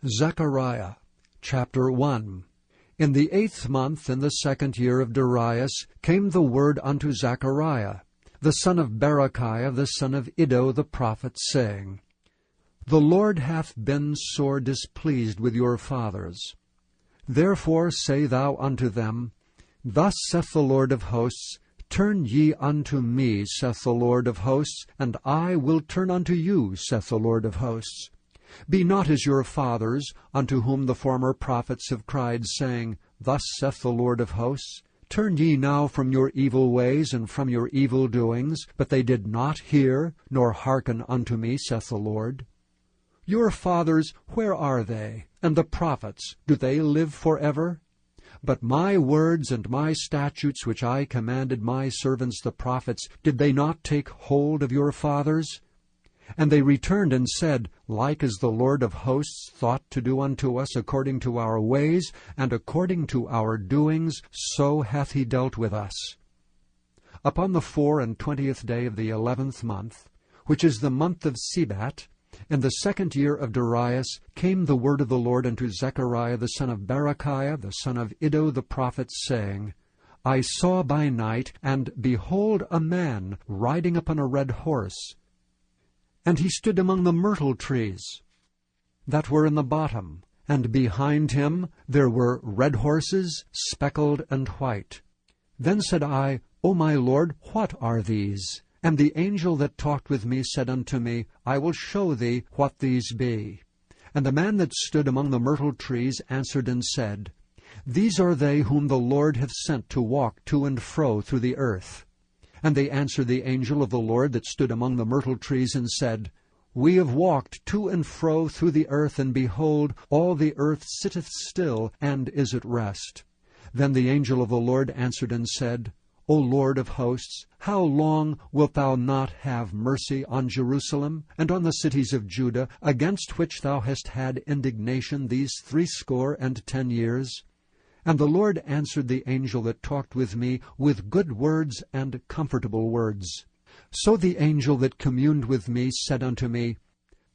Zechariah chapter 1. In the 8th month, in the 2nd year of Darius, came the word unto Zechariah, the son of Berechiah, the son of Iddo the prophet, saying, The Lord hath been sore displeased with your fathers. Therefore say thou unto them, Thus saith the Lord of hosts, Turn ye unto me, saith the Lord of hosts, and I will turn unto you, saith the Lord of hosts. Be not as your fathers, unto whom the former prophets have cried, saying, Thus saith the Lord of hosts, Turn ye now from your evil ways and from your evil doings, but they did not hear, nor hearken unto me, saith the Lord. Your fathers, where are they? And the prophets, do they live forever? But my words and my statutes which I commanded my servants the prophets, did they not take hold of your fathers? And they returned and said, Like as the Lord of hosts thought to do unto us according to our ways, and according to our doings, so hath he dealt with us. Upon the 24th day of the 11th month, which is the month of Sebat, in the 2nd year of Darius, came the word of the Lord unto Zechariah the son of Berechiah, the son of Iddo the prophet, saying, I saw by night, and behold a man riding upon a red horse. And he stood among the myrtle trees that were in the bottom, and behind him there were red horses, speckled and white. Then said I, O my Lord, what are these? And the angel that talked with me said unto me, I will show thee what these be. And the man that stood among the myrtle trees answered and said, These are they whom the Lord hath sent to walk to and fro through the earth. And they answered the angel of the Lord that stood among the myrtle trees, and said, We have walked to and fro through the earth, and behold, all the earth sitteth still, and is at rest. Then the angel of the Lord answered and said, O Lord of hosts, how long wilt thou not have mercy on Jerusalem, and on the cities of Judah, against which thou hast had indignation these 70 years? And the Lord answered the angel that talked with me with good words and comfortable words. So the angel that communed with me said unto me,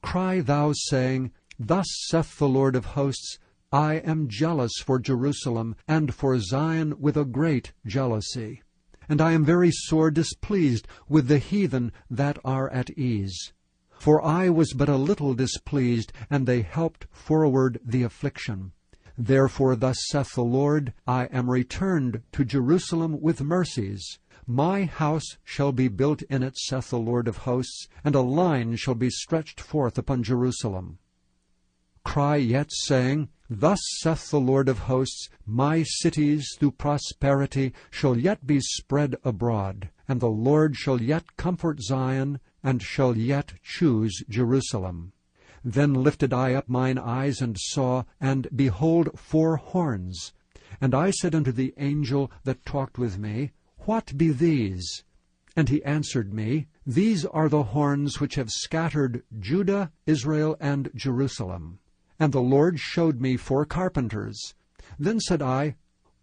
Cry thou, saying, Thus saith the Lord of hosts, I am jealous for Jerusalem, and for Zion with a great jealousy. And I am very sore displeased with the heathen that are at ease. For I was but a little displeased, and they helped forward the affliction. Therefore thus saith the Lord, I am returned to Jerusalem with mercies. My house shall be built in it, saith the Lord of hosts, and a line shall be stretched forth upon Jerusalem. Cry yet, saying, Thus saith the Lord of hosts, My cities through prosperity shall yet be spread abroad, and the Lord shall yet comfort Zion, and shall yet choose Jerusalem. Then lifted I up mine eyes, and saw, and behold 4 horns. And I said unto the angel that talked with me, What be these? And he answered me, These are the horns which have scattered Judah, Israel, and Jerusalem. And the Lord showed me 4 carpenters. Then said I,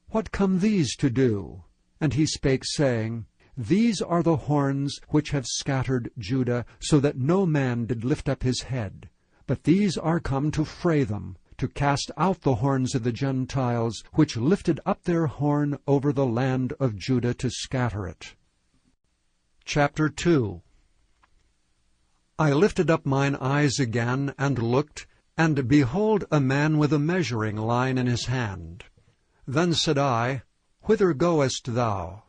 What come these to do? And he spake, saying, These are the horns which have scattered Judah, so that no man did lift up his head. But these are come to fray them, to cast out the horns of the Gentiles, which lifted up their horn over the land of Judah to scatter it. Chapter 2. I lifted up mine eyes again, and looked, and behold a man with a measuring line in his hand. Then said I, Whither goest thou?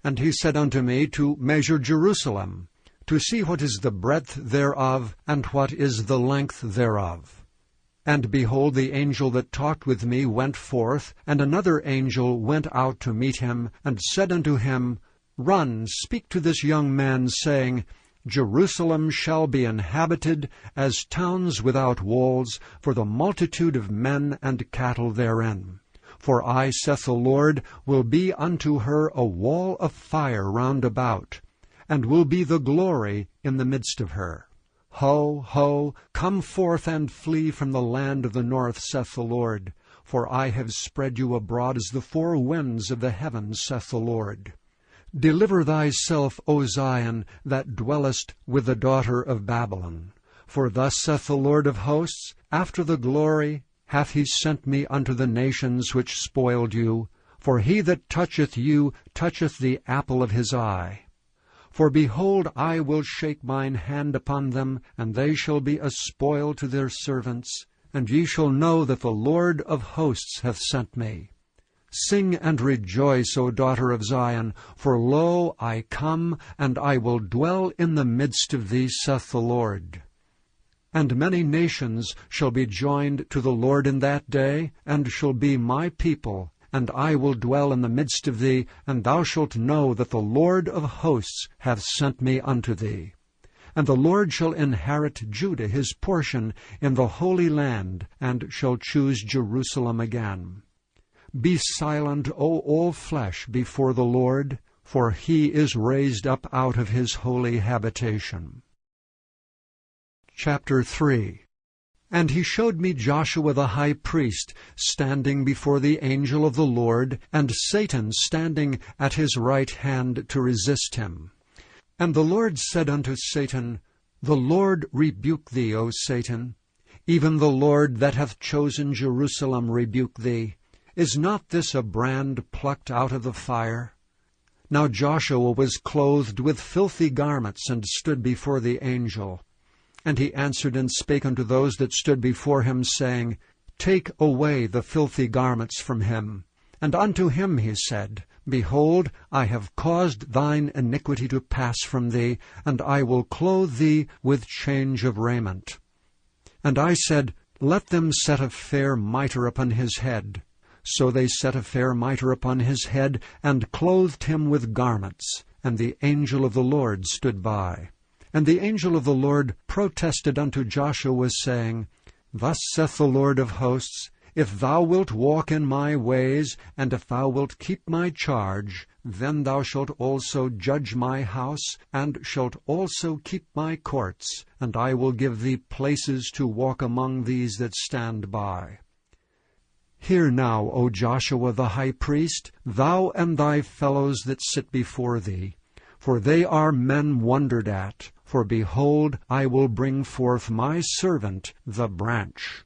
And he said unto me, To measure Jerusalem, to see what is the breadth thereof, and what is the length thereof. And behold, the angel that talked with me went forth, and another angel went out to meet him, and said unto him, Run, speak to this young man, saying, Jerusalem shall be inhabited as towns without walls, for the multitude of men and cattle therein. For I, saith the Lord, will be unto her a wall of fire round about, and will be the glory in the midst of her. Ho, ho, come forth and flee from the land of the north, saith the Lord. For I have spread you abroad as the 4 winds of the heavens, saith the Lord. Deliver thyself, O Zion, that dwellest with the daughter of Babylon. For thus saith the Lord of hosts, After the glory, hath he sent me unto the nations which spoiled you. For he that toucheth you toucheth the apple of his eye. For behold, I will shake mine hand upon them, and they shall be a spoil to their servants. And ye shall know that the Lord of hosts hath sent me. Sing and rejoice, O daughter of Zion, for lo, I come, and I will dwell in the midst of thee, saith the Lord. And many nations shall be joined to the Lord in that day, and shall be my people, and I will dwell in the midst of thee, and thou shalt know that the Lord of hosts hath sent me unto thee. And the Lord shall inherit Judah his portion in the Holy Land, and shall choose Jerusalem again. Be silent, O all flesh, before the Lord, for he is raised up out of his holy habitation. Chapter 3. And he showed me Joshua the high priest standing before the angel of the Lord, and Satan standing at his right hand to resist him. And the Lord said unto Satan, The Lord rebuke thee, O Satan. Even the Lord that hath chosen Jerusalem rebuke thee. Is not this a brand plucked out of the fire? Now Joshua was clothed with filthy garments, and stood before the angel. And he answered and spake unto those that stood before him, saying, Take away the filthy garments from him. And unto him he said, Behold, I have caused thine iniquity to pass from thee, and I will clothe thee with change of raiment. And I said, Let them set a fair mitre upon his head. So they set a fair mitre upon his head, and clothed him with garments. And the angel of the Lord stood by. And the angel of the Lord protested unto Joshua, saying, Thus saith the Lord of hosts, If thou wilt walk in my ways, and if thou wilt keep my charge, then thou shalt also judge my house, and shalt also keep my courts, and I will give thee places to walk among these that stand by. Hear now, O Joshua the high priest, thou and thy fellows that sit before thee, for they are men wondered at. For behold, I will bring forth my servant, the branch.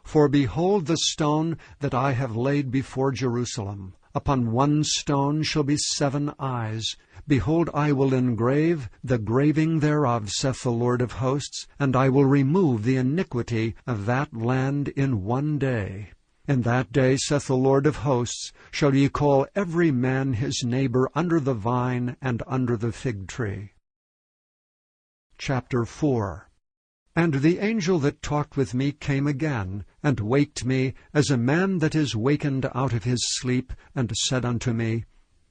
For behold the stone that I have laid before Jerusalem. Upon one stone shall be 7 eyes. Behold, I will engrave the graving thereof, saith the Lord of hosts, and I will remove the iniquity of that land in one day. In that day, saith the Lord of hosts, shall ye call every man his neighbor under the vine and under the fig tree. Chapter 4. And the angel that talked with me came again, and waked me, as a man that is wakened out of his sleep, and said unto me,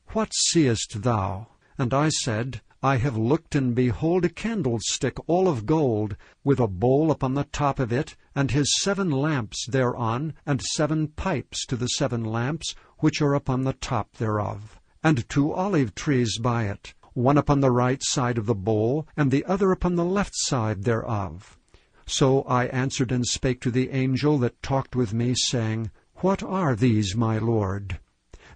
What seest thou? And I said, I have looked, and behold a candlestick all of gold, with a bowl upon the top of it, and his 7 lamps thereon, and 7 pipes to the 7 lamps, which are upon the top thereof, and 2 olive trees by it, one upon the right side of the bowl, and the other upon the left side thereof. So I answered and spake to the angel that talked with me, saying, What are these, my Lord?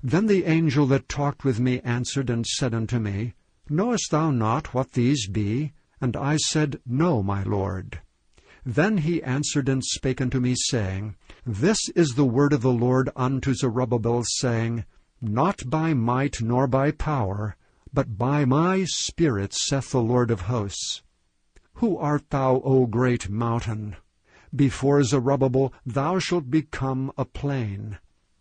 Then the angel that talked with me answered and said unto me, Knowest thou not what these be? And I said, No, my Lord. Then he answered and spake unto me, saying, This is the word of the Lord unto Zerubbabel, saying, Not by might nor by power, but by my Spirit, saith the Lord of hosts. Who art thou, O great mountain? Before Zerubbabel thou shalt become a plain.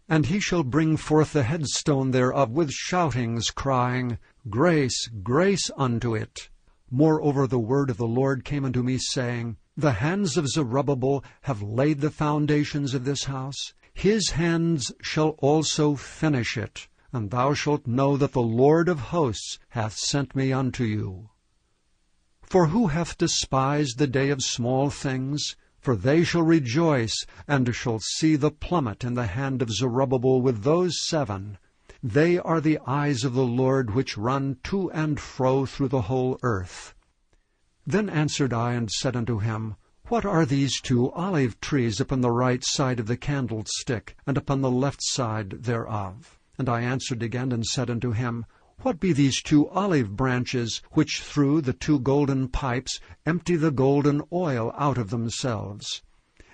And he shall bring forth the headstone thereof with shoutings, crying, Grace, grace unto it. Moreover the word of the Lord came unto me, saying, The hands of Zerubbabel have laid the foundations of this house. His hands shall also finish it. And thou shalt know that the Lord of hosts hath sent me unto you. For who hath despised the day of small things? For they shall rejoice, and shall see the plummet in the hand of Zerubbabel with those 7. They are the eyes of the Lord, which run to and fro through the whole earth. Then answered I and said unto him, What are these 2 olive trees upon the right side of the candlestick, and upon the left side thereof? And I answered again and said unto him, What be these 2 olive branches, which through the 2 golden pipes empty the golden oil out of themselves?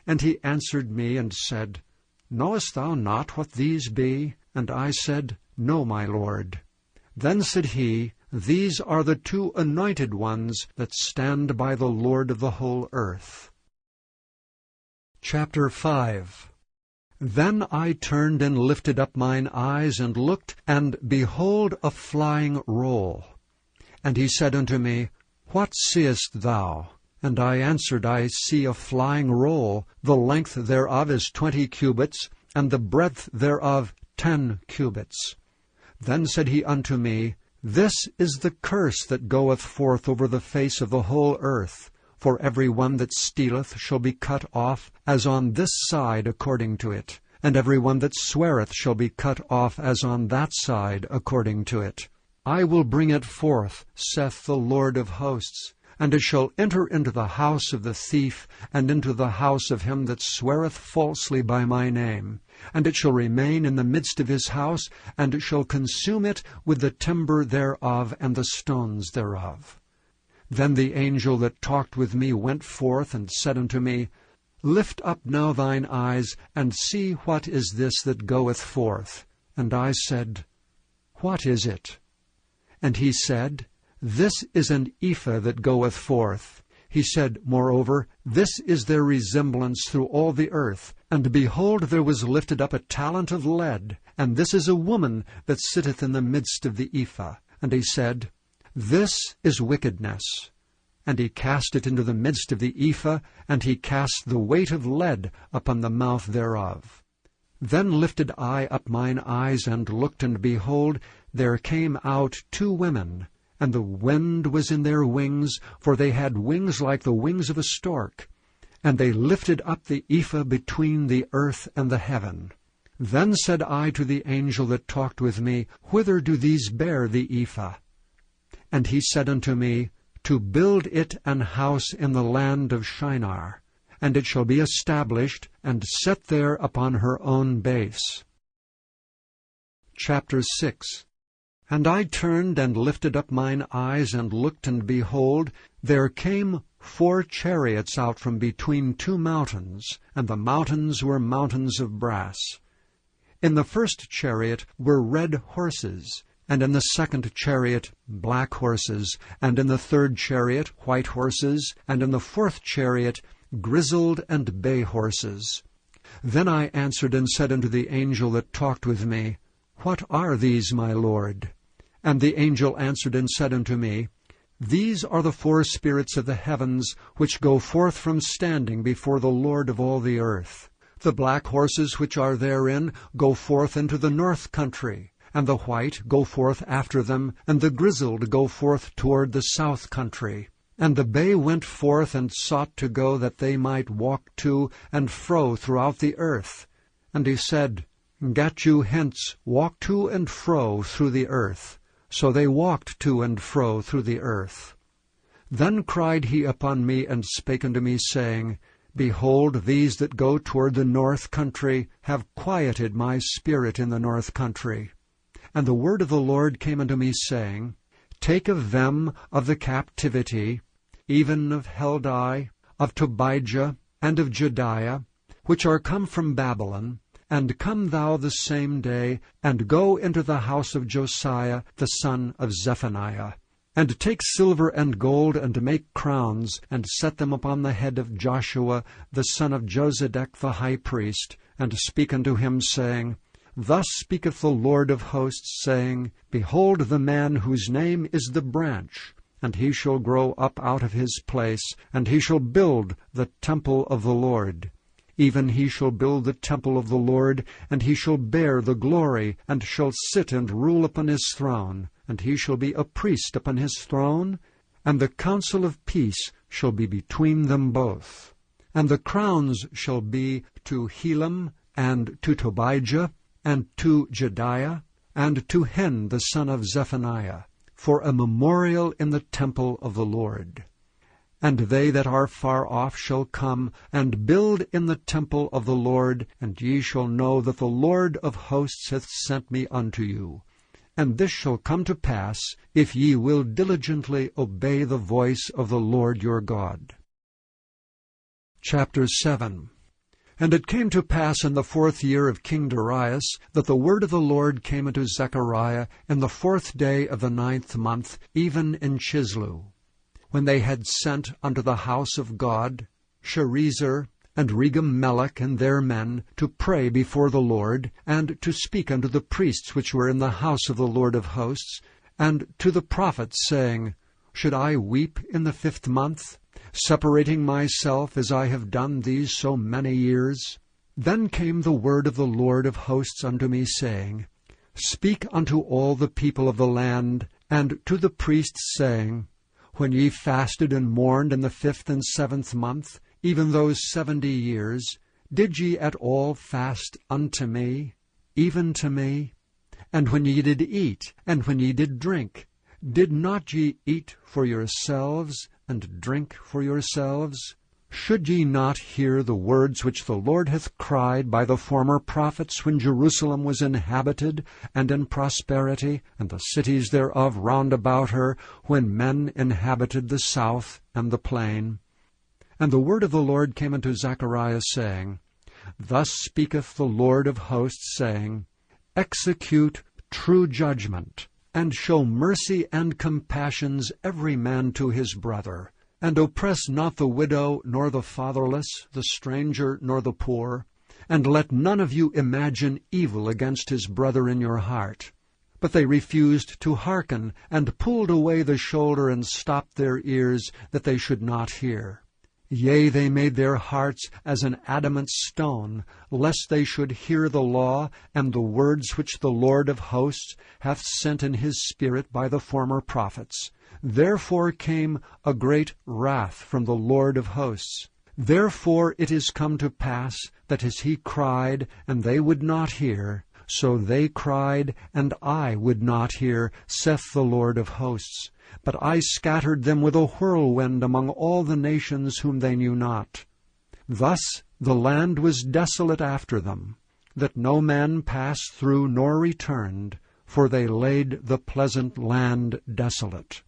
And he answered me and said, Knowest thou not what these be? And I said, No, my Lord. Then said he, These are the 2 anointed ones that stand by the Lord of the whole earth. Chapter 5. Then I turned and lifted up mine eyes, and looked, and behold a flying roll. And he said unto me, What seest thou? And I answered, I see a flying roll. The length thereof is 20 cubits, and the breadth thereof 10 cubits. Then said he unto me, This is the curse that goeth forth over the face of the whole earth. For every one that stealeth shall be cut off, as on this side according to it. And every one that sweareth shall be cut off, as on that side according to it. I will bring it forth, saith the Lord of hosts, and it shall enter into the house of the thief, and into the house of him that sweareth falsely by my name. And it shall remain in the midst of his house, and it shall consume it with the timber thereof and the stones thereof. Then the angel that talked with me went forth, and said unto me, Lift up now thine eyes, and see what is this that goeth forth. And I said, What is it? And he said, This is an ephah that goeth forth. He said, Moreover, this is their resemblance through all the earth. And behold, there was lifted up a talent of lead, and this is a woman that sitteth in the midst of the ephah. And he said, This is wickedness. And he cast it into the midst of the ephah, and he cast the weight of lead upon the mouth thereof. Then lifted I up mine eyes, and looked, and behold, there came out 2 women, and the wind was in their wings, for they had wings like the wings of a stork. And they lifted up the ephah between the earth and the heaven. Then said I to the angel that talked with me, Whither do these bear the ephah? And he said unto me, To build it an house in the land of Shinar, and it shall be established, and set there upon her own base. Chapter 6. And I turned and lifted up mine eyes, and looked, and behold, there came 4 chariots out from between 2 mountains, and the mountains were mountains of brass. In the first chariot were red horses, and in the second chariot black horses, and in the third chariot white horses, and in the fourth chariot grizzled and bay horses. Then I answered and said unto the angel that talked with me, What are these, my Lord? And the angel answered and said unto me, These are the 4 spirits of the heavens, which go forth from standing before the Lord of all the earth. The black horses which are therein go forth into the north country, and the white go forth after them, and the grizzled go forth toward the south country. And the bay went forth and sought to go, that they might walk to and fro throughout the earth. And he said, Get you hence, walk to and fro through the earth. So they walked to and fro through the earth. Then cried he upon me, and spake unto me, saying, Behold, these that go toward the north country have quieted my spirit in the north country. And the word of the Lord came unto me, saying, Take of them of the captivity, even of Heldai, of Tobijah, and of Jediah, which are come from Babylon, and come thou the same day, and go into the house of Josiah the son of Zephaniah. And take silver and gold, and make crowns, and set them upon the head of Joshua the son of Josedech the high priest, and speak unto him, saying, Thus speaketh the Lord of hosts, saying, Behold, the man whose name is the branch, and he shall grow up out of his place, and he shall build the temple of the Lord. Even he shall build the temple of the Lord, and he shall bear the glory, and shall sit and rule upon his throne, and he shall be a priest upon his throne, and the counsel of peace shall be between them both. And the crowns shall be to Helam, and to Tobijah, and to Jediah, and to Hen the son of Zephaniah, for a memorial in the temple of the Lord. And they that are far off shall come, and build in the temple of the Lord, and ye shall know that the Lord of hosts hath sent me unto you. And this shall come to pass, if ye will diligently obey the voice of the Lord your God. Chapter 7. And it came to pass in the 4th year of King Darius, that the word of the Lord came unto Zechariah in the 4th day of the 9th month, even in Chislu, when they had sent unto the house of God Sherezer and Regem-melech and their men to pray before the Lord, and to speak unto the priests which were in the house of the Lord of hosts, and to the prophets, saying, Should I weep in the 5th month, separating myself as I have done these so many years? Then came the word of the Lord of hosts unto me, saying, Speak unto all the people of the land, and to the priests, saying, When ye fasted and mourned in the 5th and 7th month, even those 70 years, did ye at all fast unto me, even to me? And when ye did eat, and when ye did drink, did not ye eat for yourselves, and drink for yourselves? Should ye not hear the words which the Lord hath cried by the former prophets, when Jerusalem was inhabited and in prosperity, and the cities thereof round about her, when men inhabited the south and the plain? And the word of the Lord came unto Zechariah, saying, Thus speaketh the Lord of hosts, saying, Execute true judgment, and show mercy and compassions every man to his brother, and oppress not the widow, nor the fatherless, the stranger, nor the poor, and let none of you imagine evil against his brother in your heart. But they refused to hearken, and pulled away the shoulder, and stopped their ears, that they should not hear. Yea, they made their hearts as an adamant stone, lest they should hear the law and the words which the Lord of hosts hath sent in his Spirit by the former prophets. Therefore came a great wrath from the Lord of hosts. Therefore it is come to pass, that as he cried, and they would not hear, so they cried, and I would not hear, saith the Lord of hosts. But I scattered them with a whirlwind among all the nations whom they knew not. Thus the land was desolate after them, that no man passed through nor returned, for they laid the pleasant land desolate.